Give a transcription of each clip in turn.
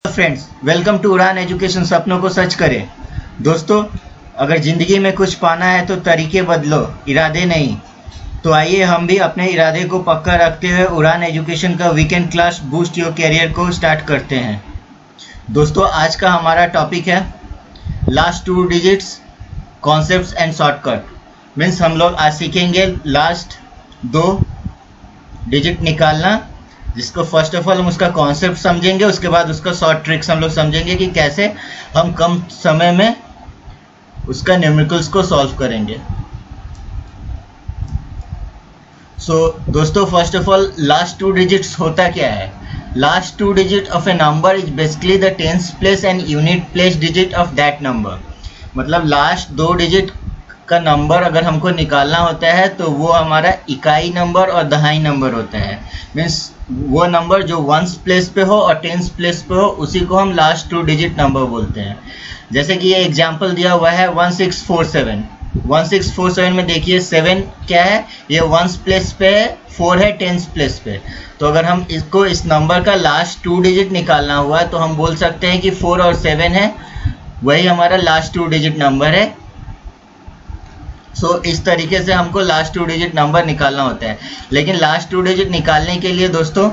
Friends, welcome to उड़ान education. सपनों को सच करें। दोस्तों, अगर ज़िंदगी में कुछ पाना है तो तरीके बदलो, इरादे नहीं। तो आइए हम भी अपने इरादे को पक्का रखते हुए उड़ान एजुकेशन का weekend class boost your career को स्टार्ट करते हैं। दोस्तों, आज का हमारा टॉपिक है last 2 digits concepts and shortcut. Means हम लोग आज सीखेंगे लास्ट 2 डिजिट निकालना, जिसको फर्स्ट ऑफ ऑल हम उसका कॉन्सेप्ट समझेंगे, उसके बाद उसका शॉर्ट ट्रिक्स हम लोग समझेंगे कि कैसे हम कम समय में उसका न्यूमेरिकल्स को सॉल्व करेंगे। दोस्तों, first of all last 2 digits होता क्या है? Last 2 digit of A number is basically the tens place and unit place digit of that number. मतलब लास्ट 2 डिजिट का नंबर अगर हमको निकालना होता है तो वो हमारा इकाई नंबर और दहाई नंबर होता है। मीन्स वो नंबर जो वंस प्लेस पे हो और टेंस प्लेस पे हो, उसी को हम लास्ट 2 डिजिट नंबर बोलते हैं। जैसे कि ये एग्जांपल दिया हुआ है 1647। 1647 में देखिए 7 क्या है, ये वंस प्लेस पे है, 4 है टेंस प्लेस पे। तो अगर हम इसको इस नंबर का लास्ट 2 डिजिट निकालना हुआ तो हम बोल सकते हैं कि 4 और 7 है, वही हमारा लास्ट 2 डिजिट नंबर है। इस तरीके से हमको लास्ट 2 डिजिट नंबर निकालना होता है। लेकिन लास्ट 2 डिजिट निकालने के लिए दोस्तों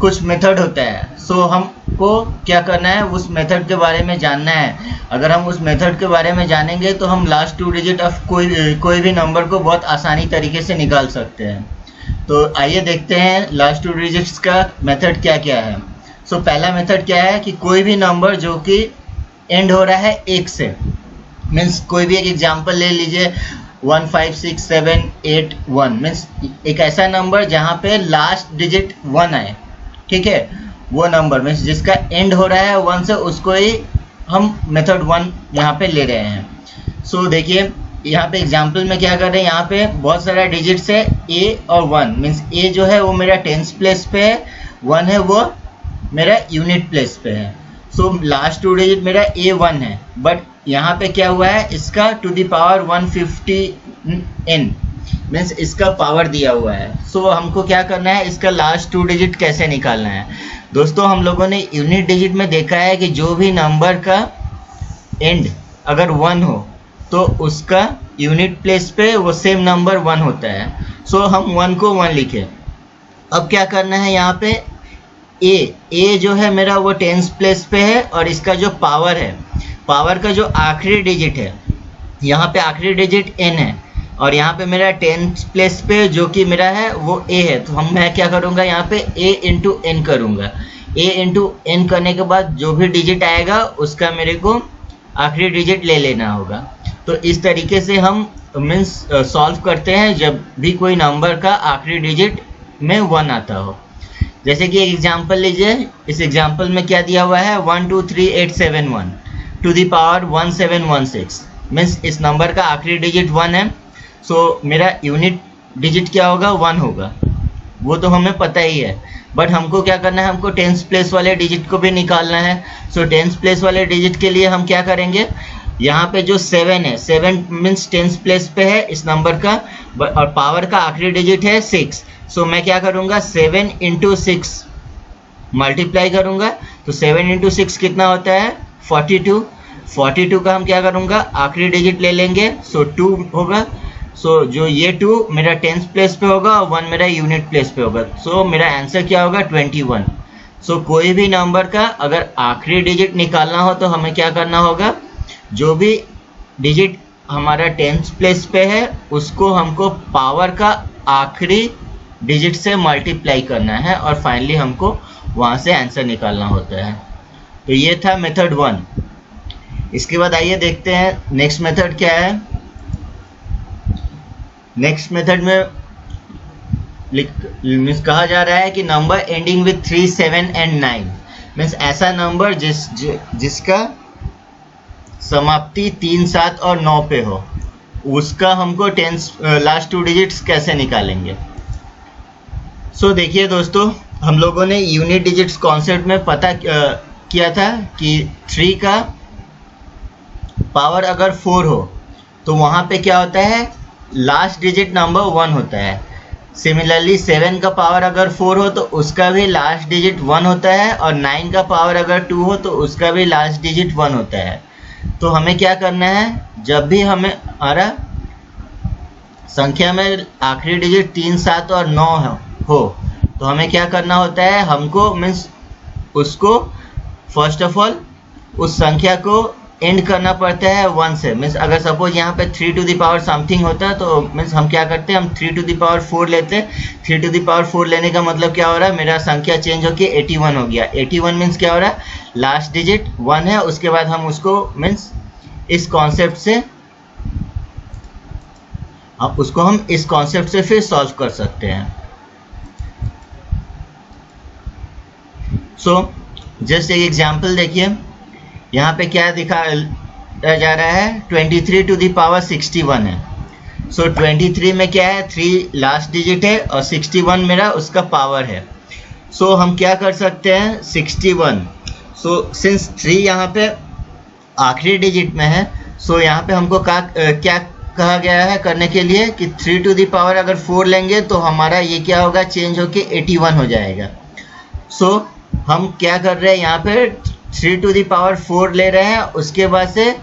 कुछ मेथड होता है। हमको क्या करना है, उस मेथड के बारे में जानना है। अगर हम उस मेथड के बारे में जानेंगे तो हम लास्ट 2 डिजिट ऑफ कोई भी नंबर को बहुत आसानी तरीके से निकाल सकते हैं। तो आइए देखते हैं लास्ट 2 डिजिट्स का मेथड क्या क्या है। पहला मेथड क्या है कि कोई भी नंबर जो कि एंड हो रहा है 1 से, मीन्स कोई भी एक एग्जाम्पल ले लीजिए 1567881। मीन्स एक ऐसा नंबर जहाँ पे लास्ट डिजिट 1 आए, ठीक है, वो नंबर मीन्स जिसका एंड हो रहा है 1 से, उसको ही हम मेथड 1 यहाँ पे ले रहे हैं। देखिए यहाँ पे एग्जाम्पल में क्या कर रहे हैं, यहाँ पे बहुत सारा डिजिट्स है A और 1। मीन्स A जो है वो मेरा टेंस प्लेस पे है, 1 है वो मेरा यूनिट प्लेस पे है। लास्ट 2 डिजिट मेरा A1 है, बट यहाँ पे क्या हुआ है, इसका to the power 150n, means इसका पावर दिया हुआ है। हमको क्या करना है, इसका लास्ट 2 डिजिट कैसे निकालना है। दोस्तों, हम लोगों ने यूनिट डिजिट में देखा है कि जो भी नंबर का एंड अगर 1 हो तो उसका यूनिट प्लेस पे वो सेम नंबर 1 होता है। हम 1 को 1 लिखे। अब क्या करना है, यहाँ पे A जो है मेरा वो टेंस प्लेस पे है, और इसका जो पावर है, पावर का जो आखिरी डिजिट है, यहाँ पे आखिरी डिजिट n है, और यहाँ पे मेरा टेंस प्लेस पे जो कि मेरा है वो A है। तो मैं क्या करूँगा, यहाँ पे A इंटू n करूँगा। A इंटू n करने के बाद जो भी डिजिट आएगा उसका मेरे को आखिरी डिजिट ले लेना होगा। तो इस तरीके से हम मीन्स सॉल्व करते हैं जब भी कोई नंबर का आखिरी डिजिट में 1 आता हो। जैसे कि एक एग्जांपल लीजिए, इस एग्जांपल में क्या दिया हुआ है 123871 टू द पावर 1716। मीन्स इस नंबर का आखिरी डिजिट 1 है। मेरा यूनिट डिजिट क्या होगा, 1 होगा, वो तो हमें पता ही है। बट हमको क्या करना है, हमको टेंस प्लेस वाले डिजिट को भी निकालना है। टेंस प्लेस वाले डिजिट के लिए हम क्या करेंगे, यहाँ पे जो 7 है, 7 मीन्स टेंस प्लेस पे है इस नंबर का, और पावर का आखिरी डिजिट है 6। मैं क्या करूँगा, 7 इंटू 6 मल्टीप्लाई करूँगा। तो 7 इंटू 6 कितना होता है, 42। 42 का हम क्या करूँगा, आखिरी डिजिट ले लेंगे, 2 होगा। जो ये 2 मेरा टेंस प्लेस पे होगा और 1 मेरा यूनिट प्लेस पे होगा। मेरा आंसर क्या होगा, 21। कोई भी नंबर का अगर आखिरी डिजिट निकालना हो तो हमें क्या करना होगा, जो भी डिजिट हमारा टेंस प्लेस पे है उसको हमको पावर का आखिरी डिजिट से मल्टीप्लाई करना है, और फाइनली हमको वहाँ से आंसर निकालना होता है। तो ये था मेथड 1। इसके बाद आइए देखते हैं नेक्स्ट मेथड क्या है। नेक्स्ट मेथड में मीन्स कहा जा रहा है कि number ending with 3, 7 and 9। Means ऐसा नंबर जिसका समाप्ति 3, 7 और 9 पे हो, उसका हमको लास्ट 2 डिजिट्स कैसे निकालेंगे। देखिए दोस्तों, हम लोगों ने यूनिट डिजिट्स कॉन्सेप्ट में पता किया था कि 3 का पावर अगर 4 हो तो वहाँ पे क्या होता है, लास्ट डिजिट नंबर 1 होता है। सिमिलरली 7 का पावर अगर 4 हो तो उसका भी लास्ट डिजिट 1 होता है, और 9 का पावर अगर 2 हो तो उसका भी लास्ट डिजिट 1 होता है। तो हमें क्या करना है, जब भी हमें हमारा संख्या में आखिरी डिजिट 3, 7 और 9 हो तो हमें क्या करना होता है, हमको मीन्स उसको फर्स्ट ऑफ ऑल उस संख्या को एंड करना पड़ता है 1 से। मीन्स अगर सपोज यहाँ पे 3 टू द पावर समथिंग होता है तो मीन्स हम क्या करते हैं, हम 3 टू द पावर 4 लेते हैं। 3 टू द पावर 4 लेने का मतलब क्या हो रहा है, मेरा संख्या चेंज होकर 81 हो गया। 81 मीन्स क्या हो रहा है, लास्ट डिजिट 1 है, उसके बाद हम उसको मीन्स इस कॉन्सेप्ट से फिर सॉल्व कर सकते हैं। सो जस्ट एक एग्जाम्पल देखिए, यहाँ पे क्या दिखाया जा रहा है, 23 टू द पावर 61 है। सो 23 में क्या है, 3 लास्ट डिजिट है और 61 मेरा उसका पावर है। सो हम क्या कर सकते हैं, 61, सो सिंस 3 यहाँ पे आखिरी डिजिट में है, सो यहाँ पे हमको क्या कहा गया है करने के लिए कि 3 टू द पावर अगर 4 लेंगे तो हमारा ये क्या होगा, चेंज होके 81 हो जाएगा। सो हम क्या कर रहे हैं, यहाँ पे 3 टू द पावर 4 ले रहे हैं, उसके बाद से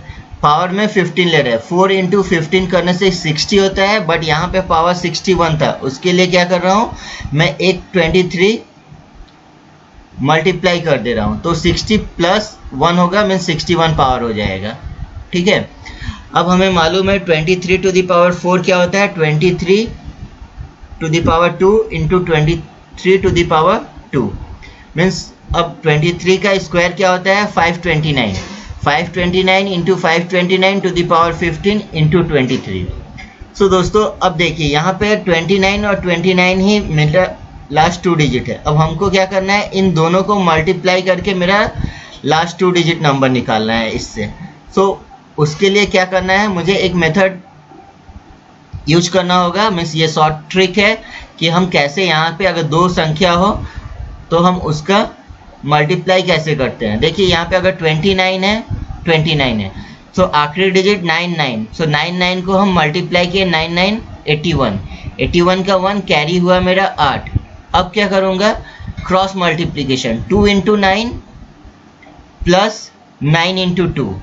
पावर में 15 ले रहे हैं। 4 इंटू 15 करने से 60 होता है, बट यहाँ पे पावर 61 था, उसके लिए क्या कर रहा हूँ, मैं एक 23 मल्टीप्लाई कर दे रहा हूँ, तो 60 प्लस 1 होगा, मीन 61 पावर हो जाएगा। ठीक है, अब हमें मालूम है 23 टू द पावर 4 क्या होता है, 23 to the power 2 into 23 to the power 2 means अब 23 का स्क्वायर क्या होता है, 529। 529 into 529 to the power 15 into 23। So दोस्तों अब देखिए यहाँ पे 29 और 29 ही मेरा लास्ट 2 डिजिट है। अब हमको क्या करना है, इन दोनों को मल्टीप्लाई करके मेरा लास्ट 2 डिजिट नंबर निकालना है इससे। सो उसके लिए क्या करना है, मुझे एक मेथड यूज करना होगा। मीन्स ये शॉर्ट ट्रिक है कि हम कैसे यहाँ पे अगर 2 संख्या हो तो हम उसका मल्टीप्लाई कैसे करते हैं। देखिए यहाँ पे अगर 29 है सो आखिरी डिजिट 99, सो 99 को हम मल्टीप्लाई किए 99 81, 81 का 1 कैरी हुआ मेरा 8। अब क्या करूँगा, cross multiplication 2 into 9 plus 9 into 2।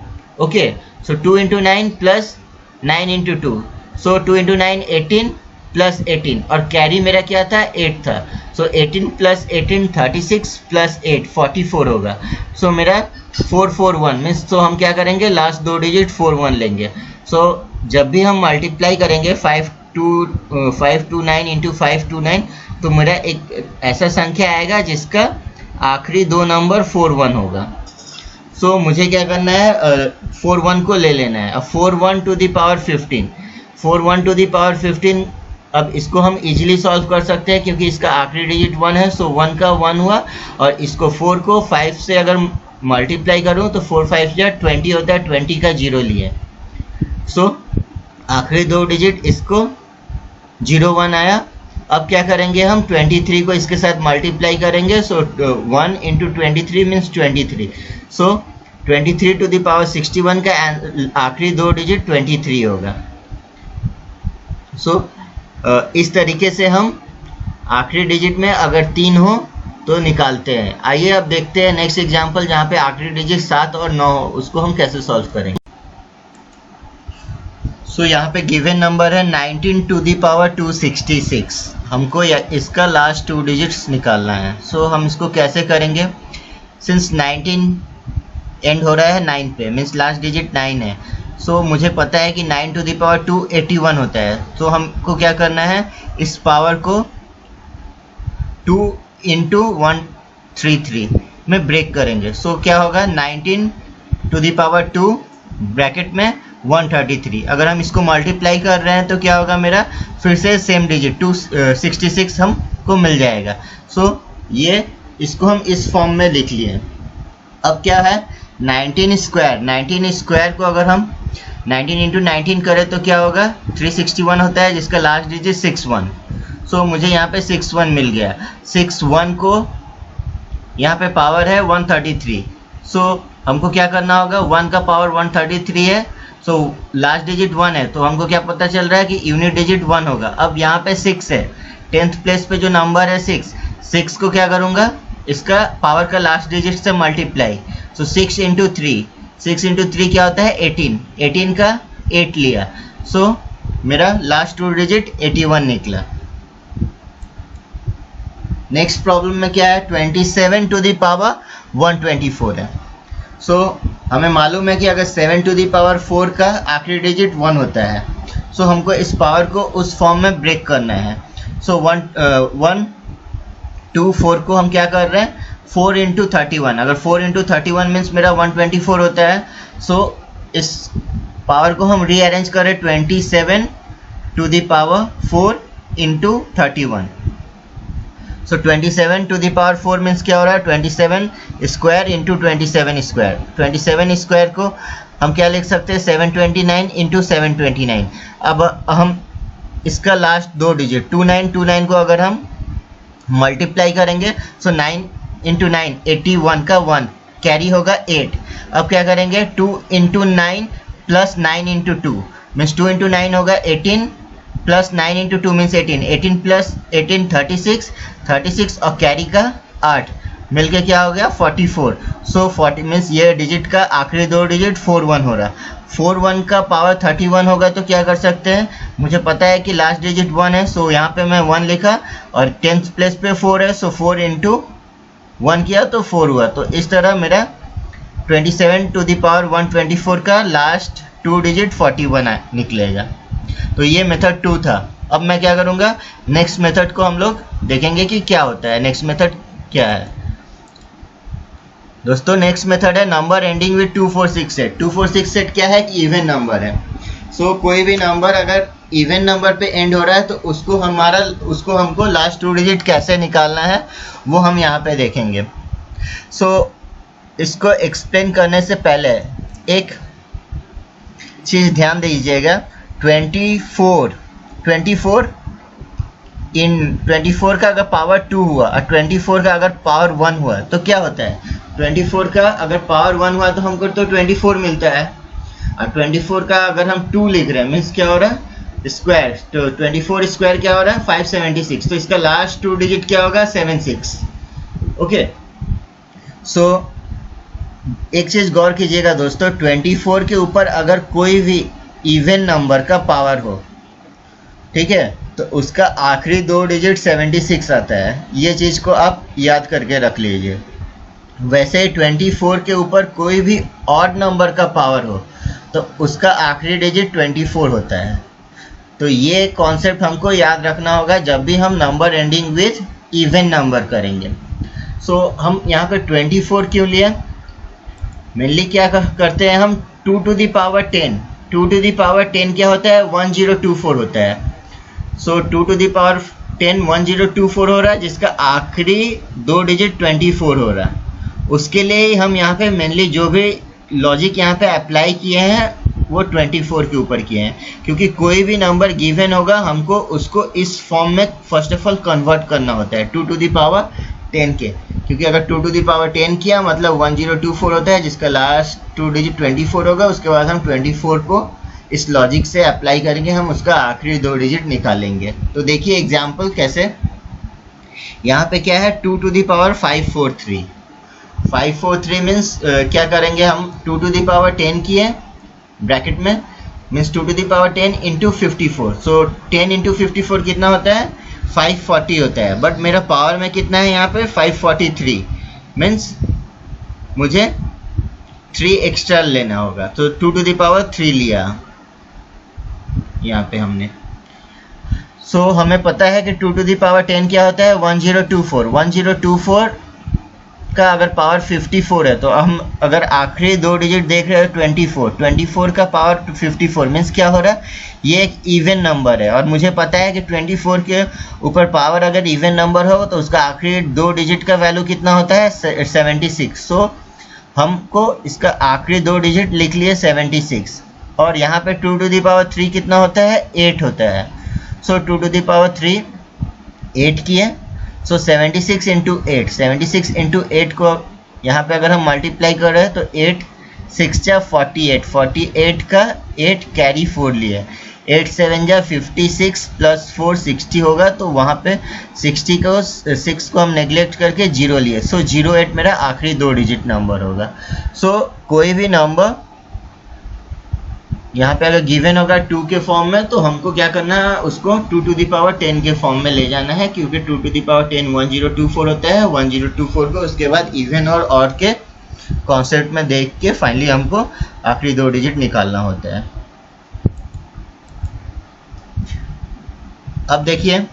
Okay, so 2 into 9 plus 9 into 2, so 2 into 9 18 plus 18, और कैरी मेरा क्या था, 8 था। सो 18 प्लस 18 36 प्लस 8 44 होगा। सो मेरा 441 मीन्स, तो हम क्या करेंगे, लास्ट 2 डिजिट 41 लेंगे। सो जब भी हम मल्टीप्लाई करेंगे 529 इंटू 529 तो मेरा एक ऐसा संख्या आएगा जिसका आखिरी 2 नंबर 41 होगा। सो मुझे क्या करना है, 41 को ले लेना है। अब 41 to the power 15, 41 to the power 15, अब इसको हम इजीली सॉल्व कर सकते हैं क्योंकि इसका आखिरी डिजिट 1 है। सो 1 का 1 हुआ, और इसको 4 को 5 से अगर मल्टीप्लाई करूं तो 4 5 या 20 होता है, 20 का 0 लिए। सो आखिरी 2 डिजिट इसको 01 आया। अब क्या करेंगे, हम 23 को इसके साथ मल्टीप्लाई करेंगे। So 1 into 23 means 23। So 23 to the power 61 का आखिरी 2 डिजिट 23 होगा। सो इस तरीके से हम आखिरी डिजिट में अगर 3 हो तो निकालते हैं। आइए अब देखते हैं नेक्स्ट एग्जांपल जहाँ पे आखिरी डिजिट 7 और 9 हो, उसको हम कैसे सॉल्व करेंगे। सो यहाँ पे गिवन नंबर है 19 टू द पावर 266। हमको इसका लास्ट 2 डिजिट्स निकालना है। सो हम इसको कैसे करेंगे, सिंस 19 एंड हो रहा है 9 पे, मीन्स लास्ट डिजिट 9 है। सो मुझे पता है कि 9 टू द पावर 2 81 होता है। तो हमको क्या करना है, इस पावर को 2 इंटू 133 में ब्रेक करेंगे। सो क्या होगा, 19 टू द पावर 2 ब्रैकेट में 133। अगर हम इसको मल्टीप्लाई कर रहे हैं तो क्या होगा, मेरा फिर से सेम डिजिट 266 हमको मिल जाएगा। सो ये इसको हम इस फॉर्म में लिख लिए। अब क्या है, 19 स्क्वायर को अगर हम 19 इंटू 19 करें तो क्या होगा, 361 होता है जिसका लास्ट डिजिट 61। सो मुझे यहाँ पे 61 मिल गया। 61 को यहाँ पे पावर है 133। सो हमको क्या करना होगा, 1 का पावर 133 है, सो लास्ट डिजिट 1 है तो हमको क्या पता चल रहा है कि यूनिट डिजिट 1 होगा। अब यहाँ पे 6 है, 10th प्लेस पे जो नंबर है 6 को क्या करूँगा, इसका पावर का लास्ट डिजिट से मल्टीप्लाई। सो 6 इंटू 3 क्या होता है 18 का 8 लिया। सो मेरा लास्ट 2 डिजिट 81 निकला। नेक्स्ट प्रॉब्लम में क्या है, 27 टू द पावर 124 है। सो हमें मालूम है कि अगर 7 टू द पावर 4 का आखिरी डिजिट 1 होता है, सो हमको इस पावर को उस फॉर्म में ब्रेक करना है। सो 1 2 4 को हम क्या कर रहे हैं 4 इंटू 31, अगर 4 इंटू 31 मीन्स मेरा 124 होता है। सो इस पावर को हम रीअरेंज करें 27 to the power 4 into 31। So 27 to the power 4 means क्या हो रहा है 27 स्क्वायर इंटू 27 स्क्वायर। 27 स्क्वायर को हम क्या लिख सकते हैं 729 इंटू 729। अब हम इसका लास्ट 2 डिजिट 29 को अगर हम मल्टीप्लाई करेंगे, सो 9 इंटू 9 81 का 1 कैरी होगा 8। अब क्या करेंगे 2 into 9 plus 9 into 2 means 2 into 9 होगा 18 प्लस 9 इंटू 2 मीन्स 18 प्लस 18 36 और कैरी का 8 मिलके क्या हो गया 44। सो 40 मीन्स ये डिजिट का आखिरी 2 डिजिट 41 हो रहा। 41 का पावर 31 होगा तो क्या कर सकते हैं, मुझे पता है कि लास्ट डिजिट 1 है, सो यहाँ पे मैं 1 लिखा और 10th प्लेस पे 4 है, सो 4 इंटू 1 किया तो 4 हुआ। तो इस तरह मेरा 27 टू द पावर 124 का लास्ट 2 डिजिट 41 निकलेगा। तो ये मेथड 2 था। अब मैं क्या करूँगा, नेक्स्ट मेथड को हम लोग देखेंगे कि क्या होता है। नेक्स्ट मेथड क्या है दोस्तों, नेक्स्ट मेथड है number ending with 246 set. 246 set क्या है कि इवन नंबर है। सो कोई भी नंबर अगर इवन नंबर पे एंड हो रहा है तो उसको हमको लास्ट 2 डिजिट कैसे निकालना है वो हम यहाँ पे देखेंगे। सो इसको एक्सप्लेन करने से पहले एक चीज़ ध्यान दीजिएगा, 24 का अगर पावर 2 हुआ और 24 का अगर पावर 1 हुआ तो क्या होता है, 24 का अगर पावर 1 हुआ तो हमको तो 24 मिलता है, और 24 का अगर हम 2 लिख रहे हैं मीन्स क्या हो रहा है स्क्वायर, तो 24 स्क्वायर क्या हो रहा है 576, तो इसका लास्ट 2 डिजिट क्या होगा 76। ओके, सो एक चीज़ गौर कीजिएगा दोस्तों, 24 के ऊपर अगर कोई भी इवन नंबर का पावर हो, ठीक है, तो उसका आखिरी 2 डिजिट 76 आता है। ये चीज़ को आप याद करके रख लीजिए। वैसे 24 के ऊपर कोई भी ऑड नंबर का पावर हो तो उसका आखिरी डिजिट 24 होता है। तो ये कॉन्सेप्ट हमको याद रखना होगा जब भी हम number ending with even number करेंगे। सो हम यहाँ पे 24 क्यों लिए, मेनली क्या करते हैं हम 2 to the power 10। 2 to the power 10 क्या होता है 1024 होता है। सो 2 टू द पावर 10 1024 हो रहा है, जिसका आखिरी 2 डिजिट 24 हो रहा है। उसके लिए ही हम यहाँ पे मेनली जो भी लॉजिक यहाँ पे अप्लाई किए हैं वो 24 के ऊपर किए हैं, क्योंकि कोई भी नंबर गिवन होगा हमको उसको इस फॉर्म में फर्स्ट ऑफ ऑल कन्वर्ट करना होता है 2 टू द पावर 10 के, क्योंकि अगर 2 टू द पावर 10 किया मतलब 1024 होता है, जिसका लास्ट 2 डिजिट 24 होगा। उसके बाद हम 24 को इस लॉजिक से अप्लाई करेंगे, हम उसका आखिरी 2 डिजिट निकालेंगे। तो देखिए एग्जाम्पल कैसे, यहाँ पे क्या है 2 टू द पावर 543 मीन्स क्या करेंगे हम 2 टू द पावर 10 किए ब्रैकेट में means 2 to the power 10 into 54। So 10 into 54 कितना होता है 540 होता है, बट मेरा पावर में कितना है यहाँ पे 543 मीन्स मुझे 3 एक्स्ट्रा लेना होगा। तो 2 टू द पावर 3 लिया यहाँ पे हमने। सो हमें पता है कि 2 टू द पावर 10 क्या होता है 1024 का अगर पावर 54 है तो हम अगर आखिरी 2 डिजिट देख रहे हो 24 का पावर 54 मीन्स क्या हो रहा है, ये एक इवन नंबर है और मुझे पता है कि 24 के ऊपर पावर अगर इवन नंबर हो तो उसका आखिरी 2 डिजिट का वैल्यू कितना होता है 76। सो हमको इसका आखिरी 2 डिजिट लिख लिए 76, और यहाँ पे 2 टू द पावर 3 कितना होता है 8 होता है। सो 2 टू द पावर 3 8 किए, सो 76 इंटू 8 को यहाँ पे अगर हम मल्टीप्लाई कर रहे हैं तो 8 6 जा 48, 48 का 8 कैरी 4 लिए, 8 7 जा 56 प्लस 4 60 होगा, तो वहाँ पे 60 को 6 को हम नेग्लेक्ट करके 0 लिए, सो 08 मेरा आखिरी 2 डिजिट नंबर होगा। सो कोई भी नंबर यहाँ पे अगर गिवन होगा 2 के फॉर्म में, तो हमको क्या करना है, उसको 2 to the power 10 के फॉर्म में ले जाना है, क्योंकि 2 to the power 10 1024 होता है। 1024 को उसके बाद इवन और ऑड के कॉन्सेप्ट में देख के फाइनली हमको आखिरी 2 डिजिट निकालना होता है। अब देखिए,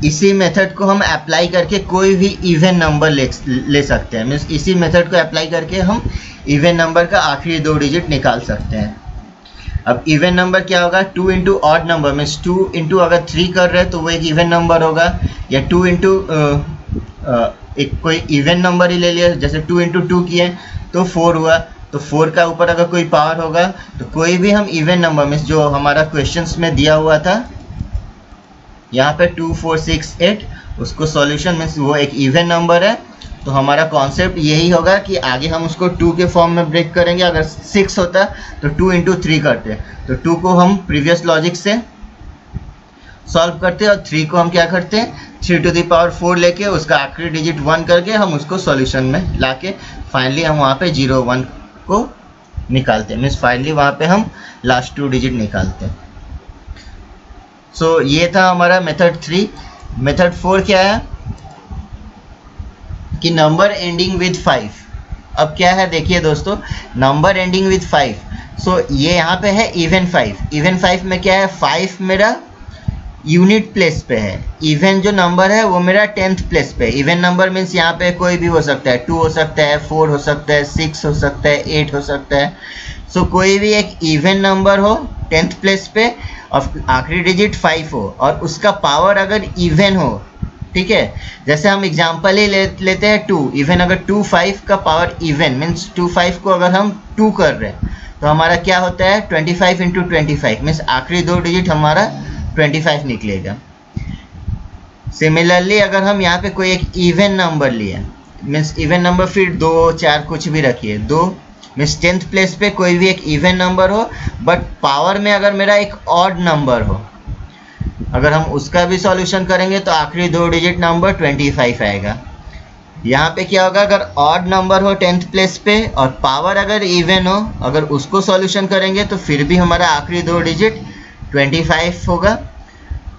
इसी मेथड को हम अप्लाई करके कोई भी इवन नंबर ले सकते हैं। मीन्स इसी मेथड को अप्लाई करके हम इवन नंबर का आखिरी 2 डिजिट निकाल सकते हैं। अब इवन नंबर क्या होगा, 2 into odd number, means 2 into अगर 3 कर रहे हैं तो वो एक इवन नंबर होगा, या 2 इंटू एक कोई इवन नंबर ही ले लिया, जैसे 2 इंटू 2 किए तो 4 हुआ, तो 4 का ऊपर अगर कोई पावर होगा तो कोई भी हम इवन नंबर, मीन्स जो हमारा क्वेश्चंस में दिया हुआ था यहाँ पे 2 4 6 8, उसको सॉल्यूशन मीन्स वो एक इवन नंबर है, तो हमारा कॉन्सेप्ट यही होगा कि आगे हम उसको 2 के फॉर्म में ब्रेक करेंगे। अगर 6 होता तो 2 इंटू 3 करते, तो 2 को हम प्रीवियस लॉजिक से सॉल्व करते और 3 को हम क्या करते हैं, 3 to the power 4 लेके उसका आखिरी डिजिट 1 करके हम उसको सॉल्यूशन में लाके फाइनली हम वहाँ पे 0 1 को निकालते हैं। मीन्स फाइनली वहाँ पे हम लास्ट 2 डिजिट निकालते हैं। सो ये था हमारा मेथड 3। मेथड 4 क्या है कि नंबर एंडिंग विद 5। अब क्या है देखिए दोस्तों, नंबर एंडिंग विद 5, सो ये यहाँ पे है इवन 5। इवन 5 में क्या है, 5 मेरा यूनिट प्लेस पे है, इवन जो नंबर है वो मेरा 10th प्लेस पे है। इवन नंबर मीन्स यहाँ पे कोई भी हो सकता है, 2 हो सकता है, 4 हो सकता है, 6 हो सकता है, 8 हो सकता है। सो कोई भी एक इवन नंबर हो 10th प्लेस पे और आखिरी डिजिट 5 हो और उसका पावर अगर इवन हो, ठीक है। जैसे हम एग्जांपल ही लेते हैं 2, इवन अगर 2 5 का पावर इवन मीन्स 2 5 को अगर हम 2 कर रहे हैं तो हमारा क्या होता है 25 इंटू 25 मीन्स आखिरी 2 डिजिट हमारा 25 निकलेगा। सिमिलरली अगर हम यहाँ पे कोई एक इवन नंबर लिए, मीन्स इवन नंबर फिर 2 4 कुछ भी रखिए, 2 मीन्स 10th प्लेस पे कोई भी एक इवन नंबर हो बट पावर में अगर मेरा एक ऑड नंबर हो, अगर हम उसका भी सॉल्यूशन करेंगे तो आखिरी 2 डिजिट नंबर 25 आएगा। यहाँ पे क्या होगा, अगर ऑड नंबर हो 10th प्लेस पे और पावर अगर इवन हो, अगर उसको सॉल्यूशन करेंगे तो फिर भी हमारा आखिरी 2 डिजिट 25 होगा।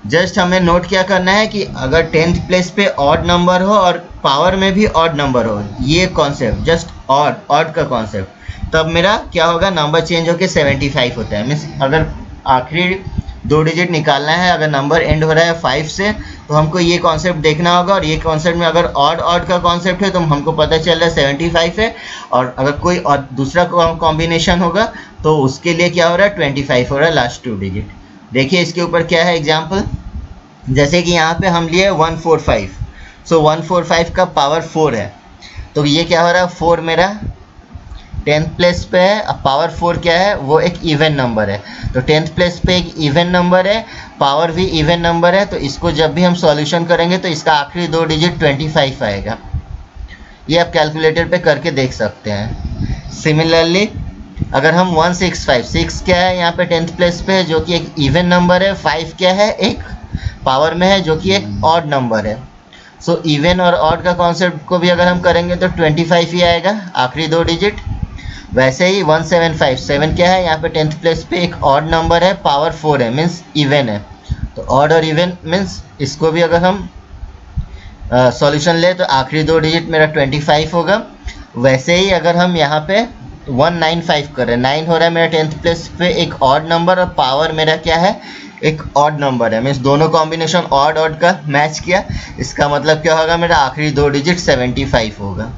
जस्ट हमें नोट क्या करना है कि अगर 10th प्लेस पे ऑड नंबर हो और पावर में भी ऑड नंबर हो, ये कॉन्सेप्ट जस्ट ऑड का कॉन्सेप्ट, तब मेरा क्या होगा, नंबर चेंज होकर 75 होता है। मीन्स अगर आखिरी 2 डिजिट निकालना है, अगर नंबर एंड हो रहा है 5 से, तो हमको ये कॉन्सेप्ट देखना होगा। और ये कॉन्सेप्ट में अगर ऑड का कॉन्सेप्ट है तो हमको पता चल रहा है 75 है, और अगर कोई और दूसरा कॉम्बिनेशन होगा तो उसके लिए क्या हो रहा है 25 हो रहा है लास्ट 2 डिजिट। देखिए इसके ऊपर क्या है एग्जाम्पल, जैसे कि यहाँ पे हम लिए 145, सो 145 का पावर 4 है, तो ये क्या हो रहा है 4 मेरा 10th प्लेस पे है। अब पावर 4 क्या है, वो एक इवन नंबर है, तो 10th प्लेस पे एक इवन नंबर है, पावर भी इवन नंबर है, तो इसको जब भी हम सॉल्यूशन करेंगे तो इसका आखिरी 2 डिजिट 25 आएगा। ये आप कैलकुलेटर पे करके देख सकते हैं। सिमिलरली अगर हम 165, 6 क्या है यहाँ पे 10th प्लेस पे है जो कि एक इवन नंबर है, 5 क्या है एक पावर में है जो कि एक ऑड नंबर है। सो इवन और ऑड का कॉन्सेप्ट को भी अगर हम करेंगे तो 25 ही आएगा आखिरी 2 डिजिट। वैसे ही 175, 7 क्या है यहाँ पे 10th प्लेस पे एक ऑड नंबर है, पावर 4 है, मीन्स इवन है, तो ऑड और इवन मीन्स इसको भी अगर हम सॉल्यूशन ले तो आखिरी 2 डिजिट मेरा 25 होगा। वैसे ही अगर हम यहाँ पे 195 कर रहे हैं, 9 हो रहा है मेरा 10th प्लेस पे एक ऑड नंबर और पावर मेरा क्या है एक ऑड नंबर है, मीन्स दोनों कॉम्बिनेशन ऑड का मैच किया, इसका मतलब क्या होगा मेरा आखिरी 2 डिजिट 75 होगा।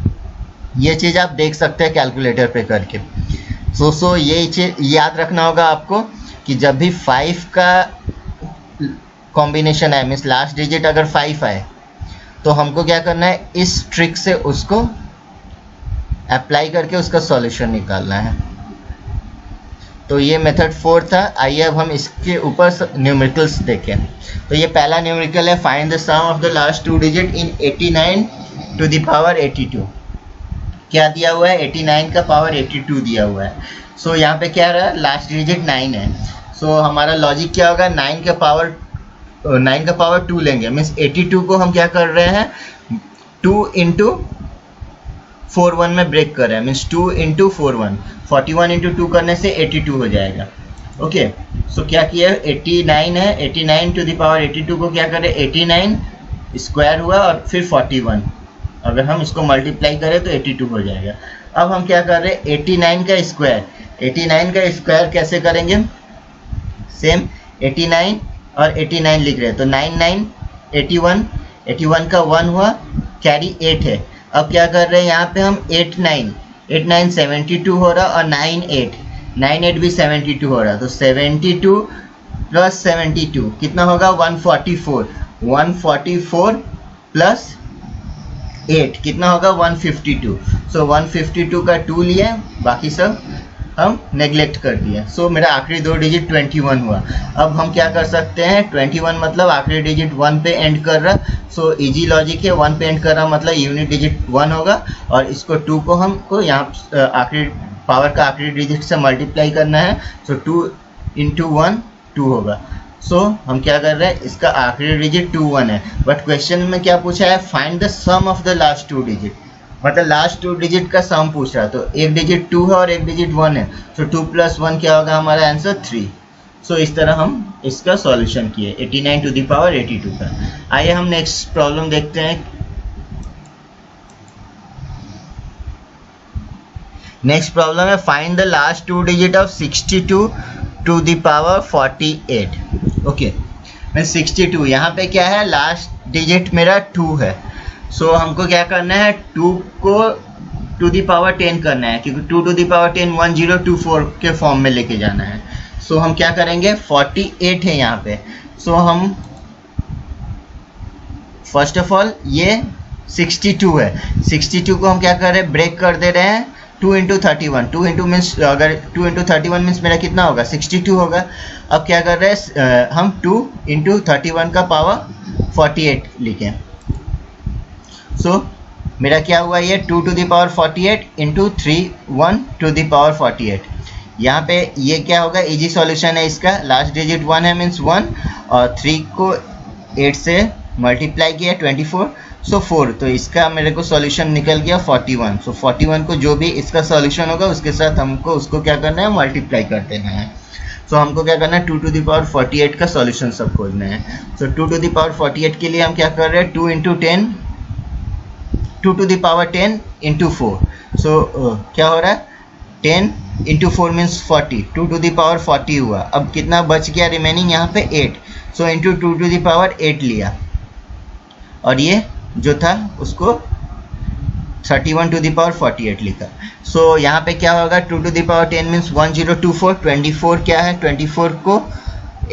ये चीज़ आप देख सकते हैं कैलकुलेटर पे करके। सो ये चीज़ याद रखना होगा आपको कि जब भी 5 का कॉम्बिनेशन है, मीन्स लास्ट डिजिट अगर 5 आए तो हमको क्या करना है, इस ट्रिक से उसको अप्लाई करके उसका सॉल्यूशन निकालना है। तो ये मेथड 4 था। आइए अब हम इसके ऊपर न्यूमेरिकल्स देखें। तो ये पहला न्यूमेरिकल है, find the sum of the last 2 digit in 89 to the power 82। क्या दिया हुआ है, 89 का पावर 82 दिया हुआ है। सो यहाँ पे क्या रहा, लास्ट डिजिट 9 है। सो हमारा लॉजिक क्या होगा, 9 का पावर 2 लेंगे, मीन्स 82 को हम क्या कर रहे हैं, 2 इंटू 41 में ब्रेक कर रहे हैं, मीन्स 2 इंटू 41 इंटू 2 करने से 82 हो जाएगा। ओके, सो क्या किया, 89 है, 89 टू द पावर 82 को क्या करें, 89 स्क्वायर हुआ और फिर 41, अगर हम इसको मल्टीप्लाई करें तो 82 हो जाएगा। अब हम क्या कर रहे हैं, 89 का स्क्वायर कैसे करेंगे, सेम 89 और 89 लिख रहे हैं, तो 9 9 81 का 1 हुआ, कैरी 8 है। अब क्या कर रहे हैं, यहाँ पे हम 8 9 72 हो रहा, और 9 8 भी 72 हो रहा, तो 72 प्लस 72 कितना होगा, 144 प्लस 8 कितना होगा, 152। सो 152 का 2 लिया, बाकी सब हम नेग्लेक्ट कर दिया। सो मेरा आखिरी दो डिजिट 21 हुआ। अब हम क्या कर सकते हैं, 21 मतलब आखिरी डिजिट 1 पे एंड कर रहा, सो इजी लॉजिक है, 1 पे एंड कर रहा मतलब यूनिट डिजिट 1 होगा, और इसको 2 को हमको यहाँ आखिरी पावर का आखिरी डिजिट से मल्टीप्लाई करना है, सो 2 इंटू 1 2 होगा। सो हम क्या कर रहे हैं, इसका आखिरी डिजिट 21 है, बट क्वेश्चन में क्या पूछा है, find the sum of the last 2 digit, मतलब लास्ट 2 डिजिट का सम पूछ रहा, तो एक डिजिट 2 है और एक डिजिट 1 है, सो 2 प्लस 1 क्या होगा, हमारा आंसर 3। सो इस तरह हम इसका सॉल्यूशन किए 89 टू द पावर 82 का। आइए हम नेक्स्ट प्रॉब्लम देखते हैं। नेक्स्ट प्रॉब्लम है, find the last 2 digit of 62 to the power 48। Okay, मैं 62, यहाँ पे क्या है, लास्ट डिजिट मेरा 2 है, सो हमको क्या करना है, 2 को टू द पावर 10 करना है, क्योंकि 2 टू द पावर 10 1024 के फॉर्म में लेके जाना है। सो हम क्या करेंगे, 48 है यहाँ पे, सो हम फर्स्ट ऑफ ऑल ये 62 है, 62 को हम क्या कर रहे हैं, ब्रेक कर दे रहे हैं 2 इंटू 31, 2 इंटू मीन्स, अगर 2 इंटू 31 मीन्स मेरा कितना होगा, 62 होगा। अब क्या कर रहे हैं, हम 2 इंटू 31 का पावर 48 लिखें, सो मेरा क्या हुआ, ये 2 to the power 48 into 3 1 to the power 48। यहाँ पे ये क्या होगा, इजी सॉल्यूशन है इसका, लास्ट डिजिट 1 है मीन्स 1, और 3 को 8 से मल्टीप्लाई किया 24, सो 4, तो इसका मेरे को सॉल्यूशन निकल गया 41। सो 41 को जो भी इसका सॉल्यूशन होगा उसके साथ हमको उसको क्या करना है, मल्टीप्लाई कर देना है। सो हमको क्या करना है, 2 टू द पावर 48 का सॉल्यूशन सब खोजना है। सो 2 टू द पावर 48 के लिए हम क्या कर रहे हैं, 2 into 10, 2 to the power 10 into 4, so क्या हो रहा है, 10 into 4 means 40, 2 to the power 40 हुआ। अब कितना बच गया रिमेनिंग, यहाँ पे 8, so into 2 to the power 8 लिया, और ये जो था उसको 31 टू द पावर 48 लिखा। सो यहाँ पे क्या होगा, 2 टू द पावर 10 मीन्स 1024, 24 क्या है, 24 को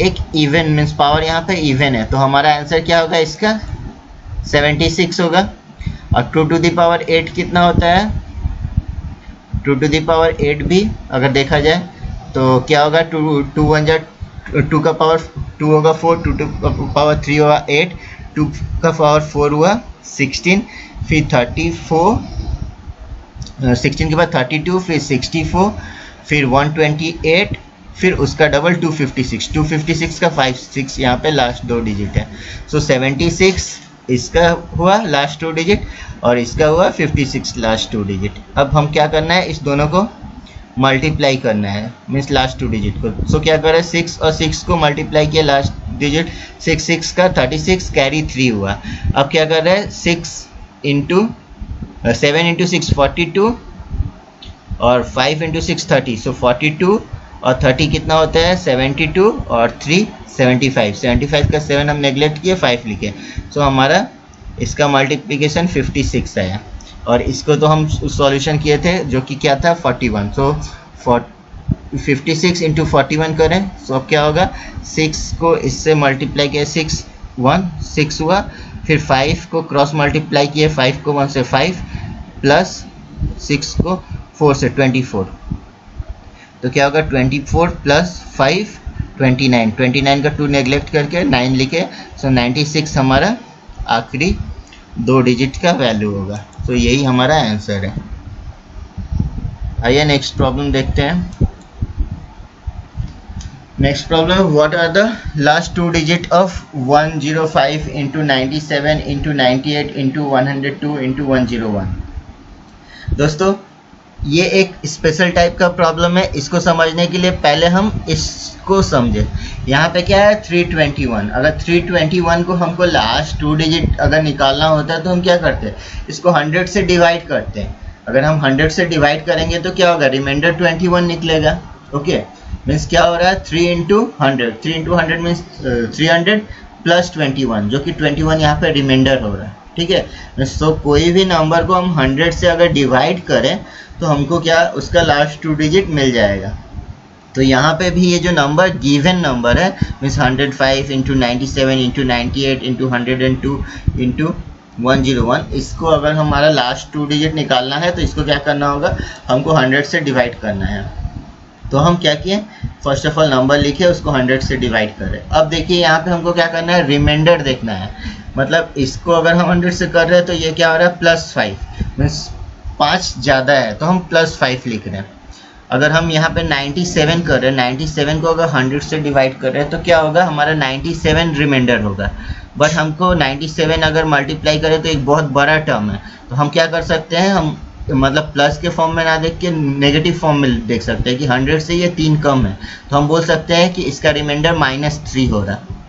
एक इवन मीन्स पावर यहाँ पे इवन है, तो हमारा आंसर क्या होगा इसका, 76 होगा। और 2 टू द पावर 8 कितना होता है, 2 टू द पावर 8 भी अगर देखा जाए तो क्या होगा, 2 का पावर 2 होगा 4, 2 का पावर 3 होगा 8, 2 का पावर 4 हुआ 16, फिर 34, 16 के बाद 32, फिर 64, फिर 128, फिर उसका डबल 256 का 56 यहाँ पे लास्ट 2 डिजिट है। सो 76 इसका हुआ लास्ट 2 डिजिट, और इसका हुआ 56 लास्ट 2 डिजिट। अब हम क्या करना है, इस दोनों को मल्टीप्लाई करना है, मीन्स लास्ट 2 डिजिट को। सो क्या कर रहे हैं, 6 और 6 को मल्टीप्लाई किया लास्ट डिजिट, 6 का 36 कैरी 3 हुआ। अब क्या कर रहे हैं, 7 इंटू 6 42, और 5 इंटू 6 30, सो 42 और 30 कितना होता है, 72, और 3 75 का 7 हम नेग्लेक्ट किए, 5 लिखे, सो हमारा इसका मल्टीप्लिकेशन 56 आया। और इसको तो हम सॉल्यूशन किए थे जो कि क्या था 41, सो 56 इंटू 41 करें, सो अब क्या होगा, 6 को इससे मल्टीप्लाई किया, 6 हुआ, फिर 5 को क्रॉस मल्टीप्लाई किए, 5 को 1 से 5, प्लस 6 को 4 से 24, तो क्या होगा 24 प्लस 5 29 का 2 नेग्लेक्ट करके 9 लिखे, सो 96 हमारा आखिरी 2 डिजिट का वैल्यू होगा। तो यही हमारा आंसर है। आइए नेक्स्ट प्रॉब्लम देखते हैं। Next problem, what are the last two digit of 105 into 97 into 98 into 102 into 101। दोस्तों ये एक स्पेशल टाइप का प्रॉब्लम है। इसको समझने के लिए पहले हम इसको समझे। यहाँ पे क्या है 321। अगर 321 को हमको लास्ट टू डिजिट अगर निकालना होता है तो हम क्या करते हैं, इसको 100 से डिवाइड करते हैं। अगर हम 100 से डिवाइड करेंगे तो क्या होगा, रिमाइंडर 21 निकलेगा। ओके, मीन्स क्या हो रहा है 3 इंटू 100 मीन्स 300 प्लस 21, जो कि 21 यहाँ पे रिमाइंडर हो रहा है। ठीक है, तो कोई भी नंबर को हम 100 से अगर डिवाइड करें तो हमको क्या उसका लास्ट टू डिजिट मिल जाएगा। तो यहाँ पे भी ये जो नंबर गिवन नंबर है means 105 into 97 into 98 into 102 into 101, इसको अगर हमारा लास्ट टू डिजिट निकालना है तो इसको क्या करना होगा, हमको 100 से डिवाइड करना है। तो हम क्या किए, फर्स्ट ऑफ ऑल नंबर लिखे, उसको 100 से डिवाइड करें। अब देखिए यहाँ पे हमको क्या करना है, रिमाइंडर देखना है। मतलब इसको अगर हम 100 से कर रहे हैं तो ये क्या हो रहा है +5, मीन्स 5 ज़्यादा है तो हम +5 लिख रहे हैं। अगर हम यहाँ पे 97 कर रहे हैं, 97 को अगर 100 से डिवाइड कर रहे हैं तो क्या होगा, हमारा 97 रिमाइंडर होगा। बट हमको 97 अगर मल्टीप्लाई करें तो एक बहुत बड़ा टर्म है, तो हम क्या कर सकते हैं, हम मतलब प्लस के फॉर्म में ना देख के नेगेटिव फॉर्म में देख सकते हैं कि 100 से ये 3 कम है, तो हम बोल सकते हैं कि इसका रिमाइंडर -3 हो रहा है।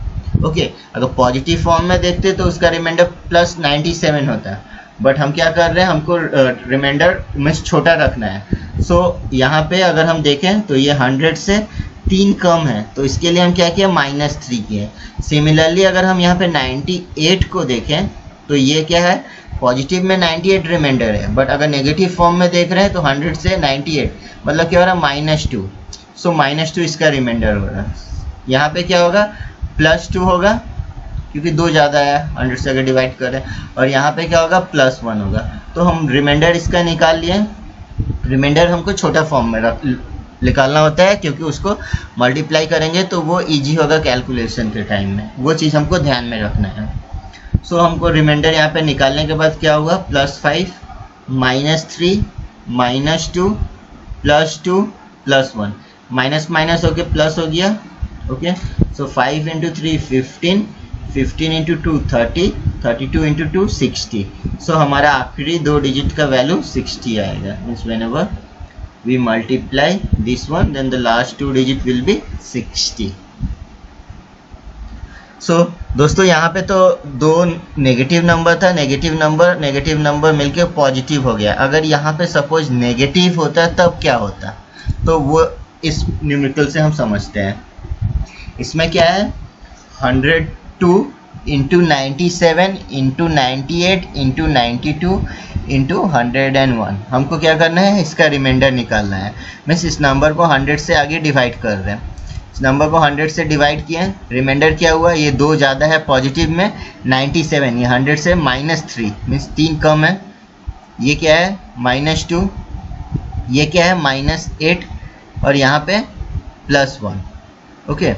ओके, अगर पॉजिटिव फॉर्म में देखते तो उसका रिमाइंडर +97 होता है। बट हम क्या कर रहे हैं, हमको रिमाइंडर में छोटा रखना है। सो यहाँ पे अगर हम देखें तो ये 100 से 3 कम है, तो इसके लिए हम क्या किया, -3 किए। सिमिलरली अगर हम यहाँ पे 98 को देखें तो ये क्या है, पॉजिटिव में 98 रिमाइंडर है, बट अगर नेगेटिव फॉर्म में देख रहे हैं तो 100 से 98 मतलब क्या हो रहा है, -2। सो -2 इसका रिमाइंडर हो रहा है। यहाँ पे क्या होगा, +2 होगा क्योंकि 2 ज़्यादा है, 100 से अगर डिवाइड करें, और यहाँ पे क्या होगा, +1 होगा। तो हम रिमाइंडर इसका निकाल लिए। रिमाइंडर हमको छोटा फॉर्म में निकालना होता है क्योंकि उसको मल्टीप्लाई करेंगे तो वो इजी होगा कैलकुलेशन के टाइम में, वो चीज़ हमको ध्यान में रखना है। सो हमको रिमाइंडर यहाँ पे निकालने के बाद क्या हुआ, +5 -3 -2 +2 +1, माइनस माइनस होके प्लस हो गया। ओके, सो 5 इंटू 3 15, 15 इंटू 2 30, 32 इंटू 2 60। सो हमारा आखिरी 2 डिजिट का वैल्यू 60 आएगा। Means whenever we multiply this one then the last 2 digit will be 60। सो दोस्तों यहाँ पे तो 2 नेगेटिव नंबर था, नेगेटिव नंबर मिलके पॉजिटिव हो गया। अगर यहाँ पे सपोज नेगेटिव होता तब क्या होता, तो वो इस न्यूमेरिकल से हम समझते हैं। इसमें क्या है, 102 इंटू 97 इंटू 98 इंटू 92 इंटू 101। हमको क्या करना है, इसका रिमाइंडर निकालना है। मीन्स इस नंबर को 100 से आगे डिवाइड कर रहे हैं। इस नंबर को 100 से डिवाइड किया, रिमाइंडर क्या हुआ, ये 2 ज़्यादा है पॉजिटिव में 97, ये 100 से -3 मीन्स 3 कम है। ये क्या है -2, ये क्या है -8 और यहाँ पे +1। ओके,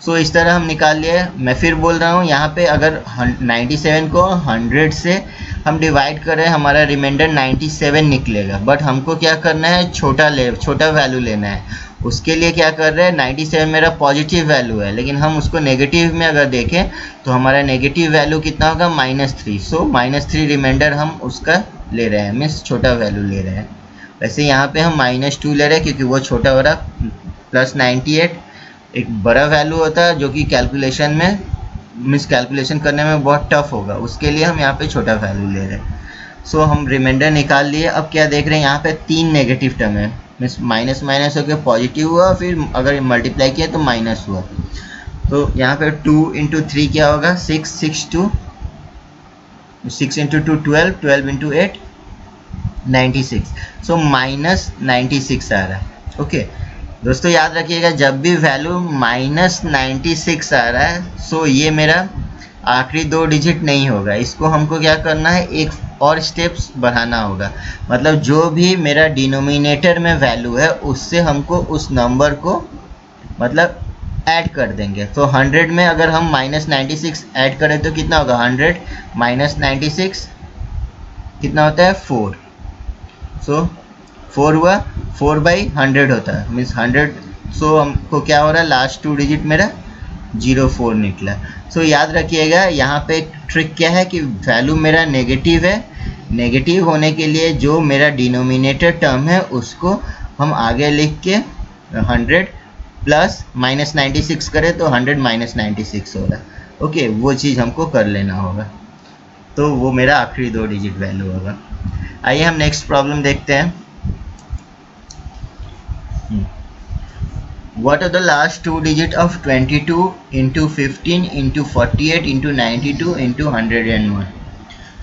सो इस तरह हम निकाल लिए। मैं फिर बोल रहा हूँ, यहाँ पे अगर 97 को 100 से हम डिवाइड करें, हमारा रिमाइंडर 97 निकलेगा। बट हमको क्या करना है, छोटा वैल्यू लेना है। उसके लिए क्या कर रहे हैं, 97 मेरा पॉजिटिव वैल्यू है, लेकिन हम उसको नेगेटिव में अगर देखें तो हमारा नेगेटिव वैल्यू कितना होगा, -3। सो -3 रिमाइंडर हम उसका ले रहे हैं, मीन्स छोटा वैल्यू ले रहे हैं। वैसे यहाँ पे हम -2 ले रहे हैं क्योंकि वो छोटा हो रहा। +98 एक बड़ा वैल्यू होता है जो कि कैलकुलेशन में मीन्स कैलकुलेशन करने में बहुत टफ होगा, उसके लिए हम यहाँ पे छोटा वैल्यू ले रहे हैं। सो हम रिमाइंडर निकाल लिए। अब क्या देख रहे हैं, यहाँ पे 3 नेगेटिव टर्म है, मीन्स माइनस माइनस होकर पॉजिटिव हुआ, फिर अगर मल्टीप्लाई किया तो माइनस हुआ। तो यहाँ पे 2 इंटू 3 क्या होगा, 6 6 2 6 इंटू 2 12, 12 इंटू 8 96। सो -96 आ रहा है। ओके दोस्तों, याद रखिएगा जब भी वैल्यू -96 आ रहा है सो ये मेरा आखिरी 2 डिजिट नहीं होगा। इसको हमको क्या करना है, एक और स्टेप्स बढ़ाना होगा। मतलब जो भी मेरा डिनोमिनेटर में वैल्यू है उससे हमको उस नंबर को मतलब ऐड कर देंगे। तो 100 में अगर हम -96 ऐड करें तो कितना होगा, 100 -96 कितना होता है, 4। सो 4 हुआ, 4/100 होता है, मीन्स 100। सो हमको क्या हो रहा है, लास्ट 2 डिजिट मेरा 04 निकला। सो याद रखिएगा यहाँ पे ट्रिक क्या है कि वैल्यू मेरा नेगेटिव है, नेगेटिव होने के लिए जो मेरा डिनोमिनेटर टर्म है उसको हम आगे लिख के 100 प्लस -96 करें तो 100 -96 होगा। ओके, वो चीज़ हमको कर लेना होगा, तो वो मेरा आखिरी 2 डिजिट वैल्यू होगा। आइए हम नेक्स्ट प्रॉब्लम देखते हैं। What are the last 2 digit of 22 into 15 into 48 into 92 into 101?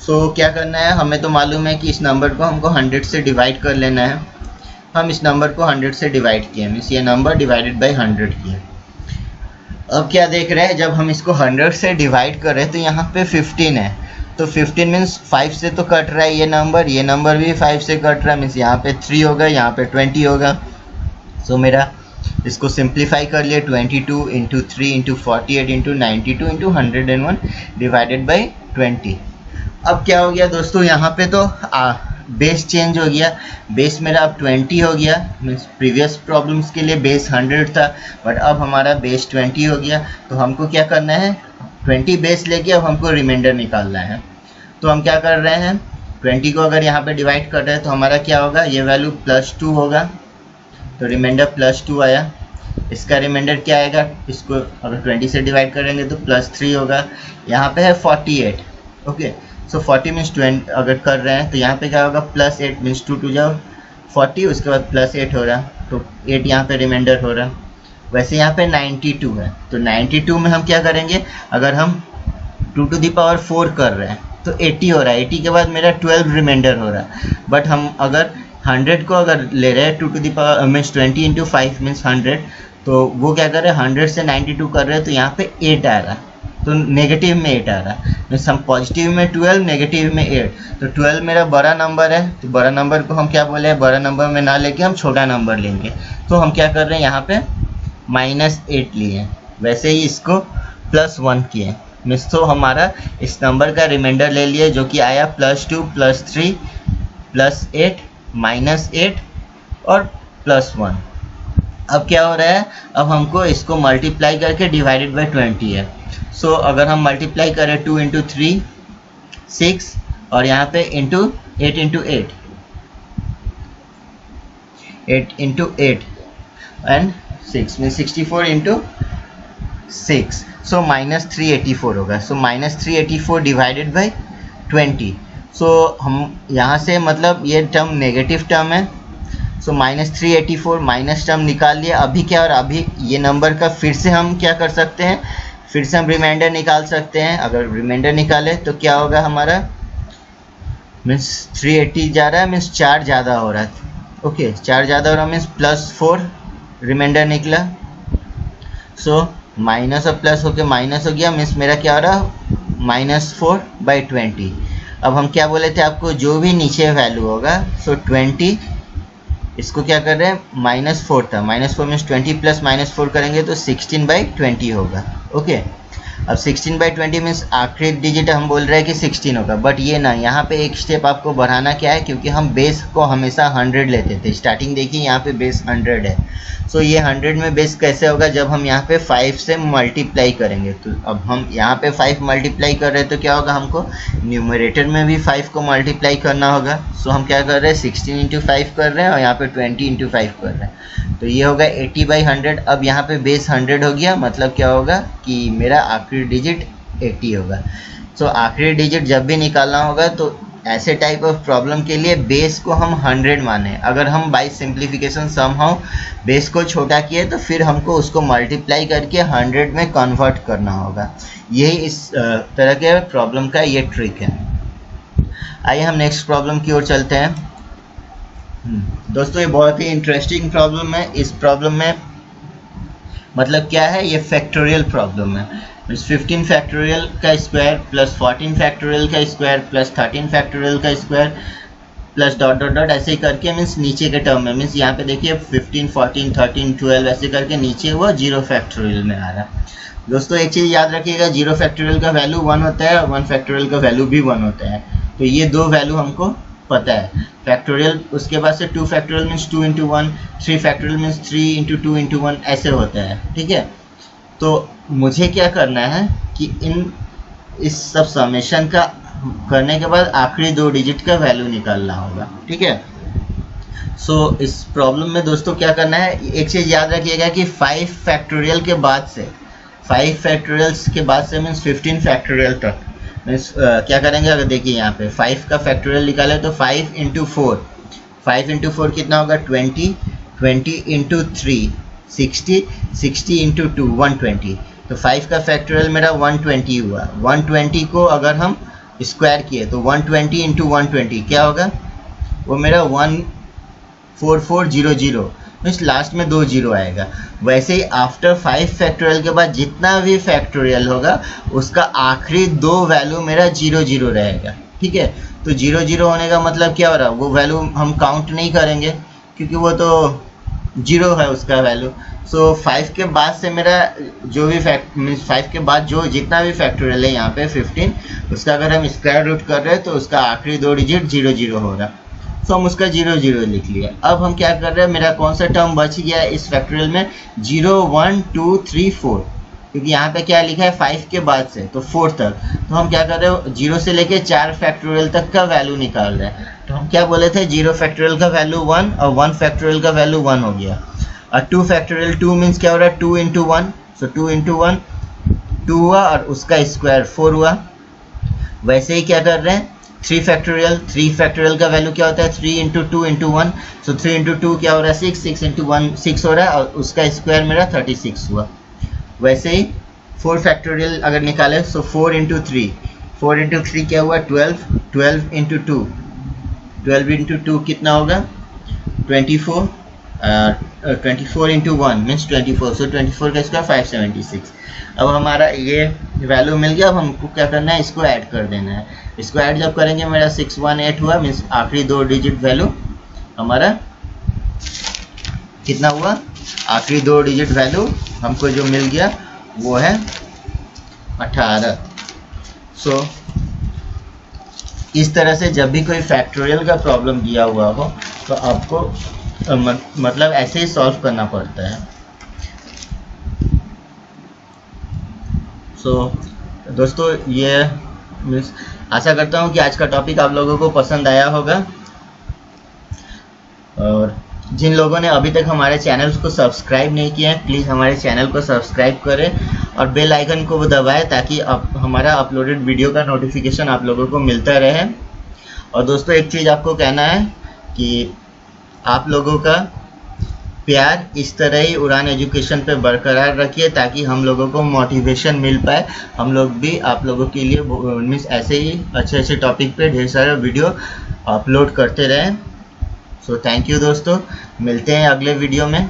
So क्या करना है, हमें तो मालूम है कि इस नंबर को हमको 100 से डिवाइड कर लेना है। हम इस नंबर को 100 से डिवाइड किए, मीन्स ये नंबर डिवाइडेड बाई 100 किया। अब क्या देख रहे हैं, जब हम इसको 100 से डिवाइड कर रहे हैं तो यहाँ पे 15 है, तो 15 मीन्स 5 से तो कट रहा है ये नंबर भी 5 से कट रहा है, मीन्स यहाँ पे 3 होगा, यहाँ पे 20 होगा। सो मेरा इसको सिंप्लीफाई कर लिए, 22 into 3 into 48 into 92 into 101 divided by 20। अब क्या हो गया दोस्तों, यहाँ पे तो बेस चेंज हो गया, बेस मेरा अब 20 हो गया, मीन्स प्रीवियस प्रॉब्लम्स के लिए बेस 100 था, बट अब हमारा बेस 20 हो गया। तो हमको क्या करना है, 20 बेस लेके अब हमको रिमाइंडर निकालना है। तो हम क्या कर रहे हैं, 20 को अगर यहाँ पे डिवाइड कर रहे हैं तो हमारा क्या होगा, ये वैल्यू +2 होगा, तो रिमाइंडर +2 आया। इसका रिमाइंडर क्या आएगा, इसको अगर 20 से डिवाइड करेंगे तो +3 होगा। यहाँ पे है 48, ओके, सो 40 मीन्स 20 अगर कर रहे हैं तो यहाँ पे क्या होगा, +8 मीन्स 2 2 जाओ 40, उसके बाद +8 हो रहा, तो 8 यहाँ पे रिमाइंडर हो रहा। वैसे यहाँ पे 92 है, तो 92 में हम क्या करेंगे, अगर हम 2 to the power 4 कर रहे हैं तो 80 हो रहा है, 80 के बाद मेरा 12 रिमाइंडर हो रहा है। बट हम अगर 100 को अगर ले रहे हैं 2 to the power means 20 into 5 means 100, तो वो क्या कर रहे हैं, 100 से 92 कर रहे हैं, तो यहाँ पे 8 आ रहा, तो नेगेटिव में 8 आ रहा, मीन्स हम पॉजिटिव में 12 नेगेटिव में 8, तो 12 मेरा बड़ा नंबर है, तो बड़ा नंबर को हम क्या बोले हैं, बड़ा नंबर में ना लेके हम छोटा नंबर लेंगे। तो हम क्या कर रहे हैं, यहाँ पे -8 लिए, वैसे ही इसको +1 किए, मीन्स तो हमारा इस नंबर का रिमाइंडर ले लिए जो कि आया +2 +3 +8 -8 और +1। अब क्या हो रहा है, अब हमको इसको मल्टीप्लाई करके डिवाइडेड बाई 20 है। सो अगर हम मल्टीप्लाई करें 2 इंटू 3 6 और यहाँ पे into 8 into 8 into 8 and 6 mean 64 into 6, सो -384 होगा। सो -384 डिवाइडेड बाई 20। सो हम यहाँ से मतलब ये टर्म नेगेटिव टर्म है, सो -384 माइनस टर्म निकाल लिया। अभी क्या, और अभी ये नंबर का फिर से हम क्या कर सकते हैं, फिर से हम रिमाइंडर निकाल सकते हैं। अगर रिमाइंडर निकाले तो क्या होगा हमारा, मीन्स 380 जा रहा है, मीन्स 4 ज़्यादा हो रहा है, ओके 4 ज़्यादा हो रहा है, मीन्स +4 रिमाइंडर निकला। सो माइनस और प्लस होके माइनस हो गया, मीन्स मेरा क्या हो रहा, -4/20। अब हम क्या बोले थे आपको, जो भी नीचे वैल्यू होगा, सो 20 इसको क्या कर रहे हैं, -4 था, -4 मीन्स 20 प्लस -4 करेंगे तो 16/20 होगा, ओके। अब 16/20 मीन्स आखिरी डिजिट हम बोल रहे हैं कि 16 होगा, बट ये ना, यहाँ पे एक स्टेप आपको बढ़ाना क्या है, क्योंकि हम बेस को हमेशा 100 लेते थे। स्टार्टिंग देखिए यहाँ पे बेस 100 है, सो ये 100 में बेस कैसे होगा, जब हम यहाँ पे 5 से मल्टीप्लाई करेंगे। तो अब हम यहाँ पे 5 मल्टीप्लाई कर रहे हैं तो क्या होगा, हमको न्यूमरेटर में भी 5 को मल्टीप्लाई करना होगा। सो हम क्या कर रहे हैं, 16 इंटू 5 कर रहे हैं और यहाँ पे 20 इंटू 5 कर रहे हैं, तो ये होगा 80/100। अब यहाँ पे बेस 100 हो गया, मतलब क्या होगा कि मेरा आखिरी डिजिट 80 होगा। सो आखिरी डिजिट जब भी निकालना होगा तो ऐसे टाइप ऑफ प्रॉब्लम के लिए बेस को हम 100 माने। अगर हम बाय सिंप्लीफिकेशन समहाउ बेस को छोटा किए तो फिर हमको उसको मल्टीप्लाई करके 100 में कन्वर्ट करना होगा। यही इस तरह के प्रॉब्लम का ये ट्रिक है। आइए हम नेक्स्ट प्रॉब्लम की ओर चलते हैं। दोस्तों ये बहुत ही इंटरेस्टिंग प्रॉब्लम है। इस प्रॉब्लम में मतलब क्या है, ये फैक्टोरियल प्रॉब्लम है। 15 फैक्टोरियल का स्क्वायर प्लस 14 फैक्टोरियल का स्क्वायर प्लस 13 फैक्टोरियल का square plus dot dot dot ऐसे ही करके मीन्स नीचे के टर्म में, मीन्स यहाँ पे देखिए 15 14 13 12 ऐसे करके नीचे वो 0 फैक्टोरियल में आ रहा है। दोस्तों एक चीज़ याद रखिएगा, 0 फैक्टोरियल का वैल्यू 1 होता है और 1 फैक्टोरियल का वैल्यू भी 1 होता है। तो ये दो वैल्यू हमको पता है। फैक्टोरियल उसके बाद से 2 factorial means 2 into 1, 3 factorial means 3 into 2 into 1 ऐसे होता है। ठीक है, तो मुझे क्या करना है कि इस सब समेशन का करने के बाद आखिरी 2 डिजिट का वैल्यू निकालना होगा। ठीक है, सो इस प्रॉब्लम में दोस्तों क्या करना है, एक चीज़ याद रखिएगा कि 5 फैक्टोरियल के बाद से 5 फैक्टोरियल्स के बाद से मीन्स 15 फैक्टोरियल तक मीन्स क्या करेंगे, अगर देखिए यहाँ पे 5 का फैक्टोरियल निकाले तो 5 इंटू 4, 5 इंटू 4 कितना होगा 20, 20 इंटू 3 60, 60 इंटू 2 120। तो 5 का फैक्टोरियल मेरा 120 हुआ। 120 को अगर हम स्क्वायर किए तो 120 इंटू 120 क्या होगा, वो मेरा 14400 मीन्स लास्ट में 2 जीरो आएगा। वैसे ही आफ्टर 5 फैक्टोरियल के बाद जितना भी फैक्टोरियल होगा उसका आखिरी 2 वैल्यू मेरा 00 रहेगा। ठीक है, तो 00 होने का मतलब क्या हो रहा है, वो वैल्यू हम काउंट नहीं करेंगे क्योंकि वो तो 0 है उसका वैल्यू। सो 5 के बाद से मेरा जो भी मीन्स 5 के बाद जो जितना भी फैक्टोरियल है यहाँ पे 15, उसका अगर हम स्क्वायर रूट कर रहे हैं तो उसका आखिरी 2 डिजिट 00 होगा। सो हम उसका 00 लिख लिया। अब हम क्या कर रहे हैं, मेरा कौन सा टर्म बच गया इस फैक्टोरियल में 0 1 2 3 4, क्योंकि यहाँ पे क्या लिखा है 5 के बाद से तो 4 तक। तो हम क्या कर रहे हैं 0 से लेके 4 फैक्टोरियल तक का वैल्यू निकाल रहे हैं। तो हम क्या बोले थे 0 फैक्टोरियल का वैल्यू 1 और 1 फैक्टोरियल का वैल्यू 1 हो गया। और 2 फैक्टोरियल 2 मीन्स क्या हो रहा है 2 इंटू 1, सो 2 इंटू 1 2 हुआ और उसका स्क्वायर 4 हुआ। वैसे ही क्या कर रहे हैं 3 फैक्टोरियल का वैल्यू क्या होता है 3 इंटू 2 इंटू 1, सो 3 इंटू 2 क्या हो रहा है 6, 6 इंटू 1 6 हो रहा है और उसका स्क्वायर मेरा 36 हुआ। वैसे ही 4 फैक्टोरियल अगर निकाले सो 4 इंटू 3, 4 इंटू 3 क्या हुआ 12, 12 इंटू 2, 12 इंटू 2 कितना होगा 24, 24 इंटू 1 मीन्स 24, सो 24 का स्क्वायर 576। अब हमारा ये वैल्यू मिल गया। अब हमको क्या करना है, इसको ऐड कर देना है। इसको ऐड जब करेंगे मेरा 618 हुआ मीन्स आखिरी 2 डिजिट वैल्यू हमारा कितना हुआ, आखिरी 2 डिजिट वैल्यू हमको जो मिल गया वो है 18। सो इस तरह से जब भी कोई फैक्टोरियल का प्रॉब्लम दिया हुआ हो तो आपको मतलब ऐसे ही सॉल्व करना पड़ता है। सो दोस्तों ये आशा करता हूँ कि आज का टॉपिक आप लोगों को पसंद आया होगा। और जिन लोगों ने अभी तक हमारे चैनल को सब्सक्राइब नहीं किया है प्लीज़ हमारे चैनल को सब्सक्राइब करें और बेल आइकन को दबाएं ताकि हमारा अपलोडेड वीडियो का नोटिफिकेशन आप लोगों को मिलता रहे। और दोस्तों एक चीज़ आपको कहना है कि आप लोगों का प्यार इस तरह ही उड़ान एजुकेशन पे बरकरार रखिए ताकि हम लोगों को मोटिवेशन मिल पाए, हम लोग भी आप लोगों के लिए मीन्स ऐसे ही अच्छे टॉपिक पे ढेर सारा वीडियो अपलोड करते रहें। सो थैंक यू दोस्तों, मिलते हैं अगले वीडियो में।